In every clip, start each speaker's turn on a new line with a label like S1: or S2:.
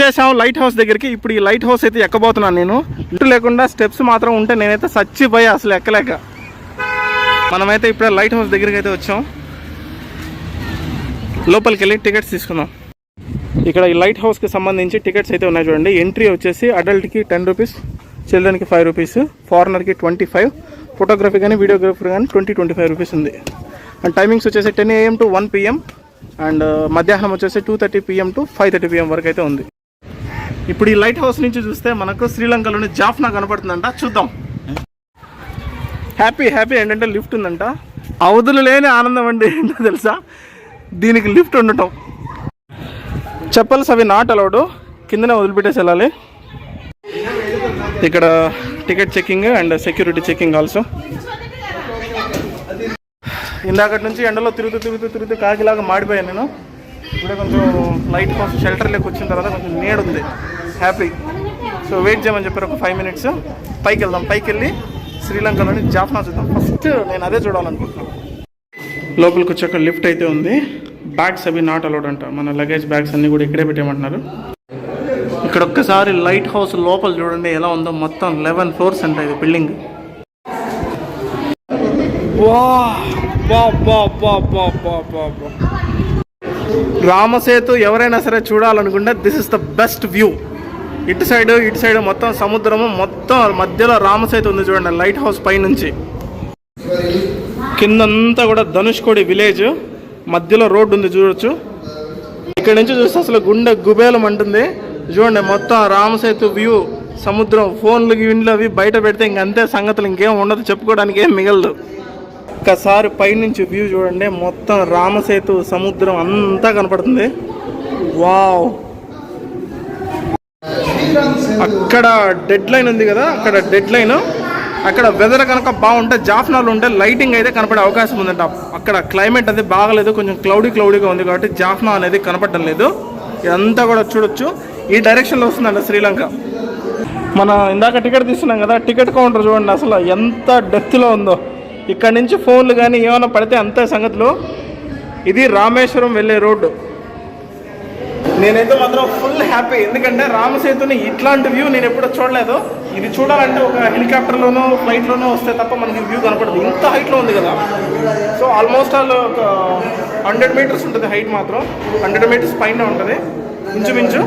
S1: వచ్చేసాం light house దగ్గరికి. ఇప్పుడు ఈ లైట్ హౌస్ అయితే ఎక్కబోతున్నాను నేను. లిఫ్ట్ లేకుండా స్టెప్స్ మాత్రం ఉంటే నేనైతే చచ్చిపోయా అసలు ఎక్కలేక. మనమైతే ఇప్పుడే లైట్ హౌస్ దగ్గరికి అయితే వచ్చాం. లోపలికి వెళ్ళి టికెట్స్ తీసుకుందాం. ఇక్కడ ఈ లైట్ హౌస్కి సంబంధించి టికెట్స్ అయితే ఉన్నాయి చూడండి. ఎంట్రీ వచ్చేసి అడల్ట్కి 10 రూపీస్, చిల్డ్రన్కి 5 రూపీస్, ఫారినర్కి 25, ఫోటోగ్రఫీ కానీ వీడియోగ్రఫీ కానీ 20-25 రూపీస్ ఉంది. అండ్ టైమింగ్స్ వచ్చేసి 10 AM to 1 PM అండ్ మధ్యాహ్నం వచ్చేసి 2:30 PM to 5:30 PM వరకు అయితే ఉంది. ఇప్పుడు ఈ లైట్ హౌస్ నుంచి చూస్తే మనకు శ్రీలంకలోని జాఫ్నా కనపడుతుందంట. చూద్దాం. హ్యాపీ ఏంటంటే లిఫ్ట్ ఉందంట. అవధులు లేని ఆనందం అండి. ఏంటో తెలుసా, దీనికి లిఫ్ట్ ఉండటం. చెప్పల్స్ అవి నాట్ అలౌడ్, కిందనే వదిలిపెట్టేసి వెళ్ళాలి. ఇక్కడ ticket checking and security checking also. ఇందాకటి నుంచి ఎండలో తిరుగుతూ కాకిలాగా మాడిపోయాను నేను. ఇప్పుడే కొంచెం లైట్ హౌస్ షెల్టర్ లెక్క వచ్చిన తర్వాత కొంచెం నీడ ఉంది. హ్యాపీ. సో వెయిట్ చేయమని చెప్పారు ఒక 5 minutes. పైకి వెళ్దాం. పైకి వెళ్ళి శ్రీలంకలోని జాఫ్నా చూద్దాం. ఫస్ట్ నేను అదే చూడాలనుకుంటున్నాను. లోపలికి వచ్చాక లిఫ్ట్ అయితే ఉంది. బ్యాగ్స్ అవి నాట్ అలౌడ్ అంట. మన లగేజ్ బ్యాగ్స్ అన్నీ కూడా ఇక్కడే పెట్టేయమంటున్నారు. ఇక్కడ ఒక్కసారి లైట్ హౌస్ లోపల చూడండి ఎలా ఉందో. మొత్తం 11 floors అంట ఇది బిల్డింగ్. రామసేతు ఎవరైనా సరే చూడాలనుకుంటే this is the best view. ఇటు సైడ్ మొత్తం సముద్రము, మొత్తం మధ్యలో రామసేతు ఉంది చూడండి లైట్ హౌస్ పై నుంచి. కిందంతా కూడా ధనుష్కోడి విలేజ్, మధ్యలో రోడ్డు ఉంది చూడొచ్చు. ఇక్కడ నుంచి చూస్తే అసలు గుండె గుబేలం అంటుంది. చూడండి మొత్తం రామసేతు వ్యూ, సముద్రం. ఫోన్లు ఇండ్లు అవి బయట పెడితే ఇంకంతే సంగతులు, ఇంకేం ఉండదు, చెప్పుకోవడానికి ఏం మిగలదు. ఒక్కసారి పైనుంచి వ్యూ చూడండి. మొత్తం రామసేతు, సముద్రం అంతా కనపడుతుంది. వావ్. అక్కడ డెడ్ లైన్ ఉంది కదా, అక్కడ వెదర్ కనుక బాగుంటే జాఫ్నాలో ఉంటే లైటింగ్ అయితే కనపడే అవకాశం ఉందంట. అక్కడ క్లైమేట్ అది బాగలేదు, కొంచెం క్లౌడీగా ఉంది కాబట్టి జాఫ్నా అనేది కనపడడం లేదు. ఇదంతా కూడా చూడొచ్చు. ఈ డైరెక్షన్లో వస్తుందంట శ్రీలంక. మన ఇందాక టికెట్ తీసుకున్నాం కదా, టికెట్ కౌంటర్ చూడండి అసలు ఎంత డెప్త్లో ఉందో. ఇక్కడ నుంచి ఫోన్లు కానీ ఏమైనా పడితే అంతే సంగతులు. ఇది రామేశ్వరం వెళ్ళే రోడ్డు. నేనైతే మాత్రం ఫుల్ హ్యాపీ, ఎందుకంటే రామసేతుని ఇట్లాంటి వ్యూ నేను ఎప్పుడూ చూడలేదు. ఇది చూడాలంటే ఒక హెలికాప్టర్లోనో ఫ్లైట్లోనో వస్తే తప్ప మనకి వ్యూ కనపడదు. ఇంత హైట్లో ఉంది కదా. సో ఆల్మోస్ట్ ఒక 100 meters ఉంటుంది హైట్ మాత్రం. 100 meters పైన ఉంటుంది ఇంచుమించు.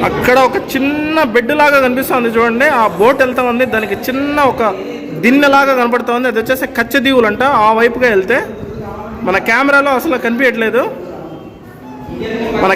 S1: అక్కడ ఒక చిన్న బెడ్ లాగా కనిపిస్తుంది చూడండి. ఆ బోట్ వెళ్తా ఉంది, దానికి చిన్న ఒక దిన్నెలాగా కనపడుతూ ఉంది. అది వచ్చేసి కచ్చదీవులు అంట. ఆ వైపుగా వెళ్తే మన కెమెరాలో అసలు కనిపించట్లేదు. మన